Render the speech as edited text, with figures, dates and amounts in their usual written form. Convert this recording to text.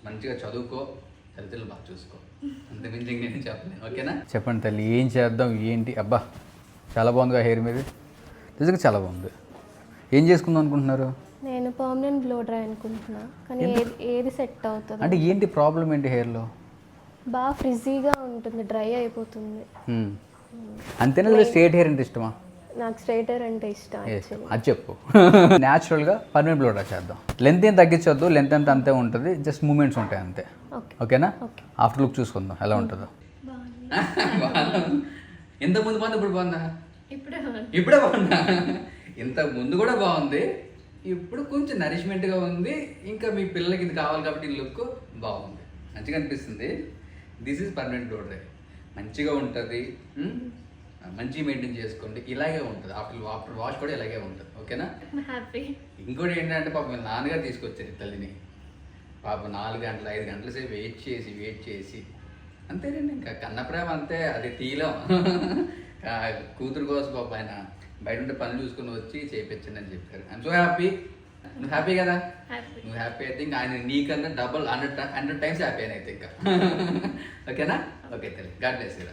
మంచిగా చదువుకో, తల్లిదండ్రులు బాగా చూసుకో, అంతకుమించి ఇంకేం చెప్పలేను. ఓకేనా? చెప్పండి తల్లి, ఏం చేద్దాం ఏంటి? అబ్బా చాలా బాగుందిగా హెయిర్ మీద, నిజంగా చాలా బాగుంది. ఏం చేసుకుందాం అనుకుంటున్నారు? నేను పర్మనెంట్ బ్లో డ్రై అనుకుంటున్నా, కానీ ఏది సెట్ అవుతుంది అంటే ఏంటి ప్రాబ్లం ఏంటి హెయిర్లో? బాగా ఫ్రిజీగా ఉంటుంది, డ్రై అయిపోతుంది. అంతేనా లేదా స్ట్రేట్ హెయిర్ అంటే ఇష్టమా? నాకు స్ట్రైట్ హెయిర్ అంటే ఇష్టం. అది చెప్పు. న్యాచురల్గా పర్మనెంట్ బ్లో డ్రై చేద్దాం. లెంత్ ఏం తగ్గించొద్దు, లెంత్ అంతా అంతే ఉంటుంది, జస్ట్ మూమెంట్స్ ఉంటాయి అంతే. ఓకేనా? ఆఫ్టర్ లుక్ చూసుకుందాం ఎలా ఉంటుందో. ఇంత ముందు బాగుంది, ఇప్పుడు బాగుందా? ఇప్పుడే బాగుందా? ఇంత ముందు కూడా బాగుంది, ఇప్పుడు కొంచెం నరిష్మెంట్గా ఉంది. ఇంకా మీ పిల్లలకి ఇది కావాలి కాబట్టి ఈ లుక్ బాగుంది, మంచిగా అనిపిస్తుంది. This is permanent blow dry, మంచిగా ఉంటుంది. మంచిగా మెయింటైన్ చేసుకోండి, ఇలాగే ఉంటుంది. ఆఫ్టర్ వాష్ కూడా ఇలాగే ఉంటుంది. ఓకేనా? హ్యాపీ. ఇంకోటి ఏంటంటే పాపం నాన్నగారు తీసుకొచ్చారు తల్లిని, పాపం 4 గంటలు 5 గంటల సేపు వెయిట్ చేసి అంతేనండి. ఇంకా కన్న ప్రేమ అంతే, అది తీలం. కూతురు కోసం పాప ఆయన బయట ఉంటే పనులు చూసుకుని వచ్చి చేయించండి అని చెప్పారు. I'm so happy. నువ్వు హ్యాపీ కదా? నువ్వు హ్యాపీ అయితే ఇంకా ఆయన నీకన్నా డబుల్ 100 టైమ్స్ హ్యాపీ అని అయితే ఇంకా. ఓకేనా? ఓకే తల్లి, గాడ్ బ్లెస్ యు.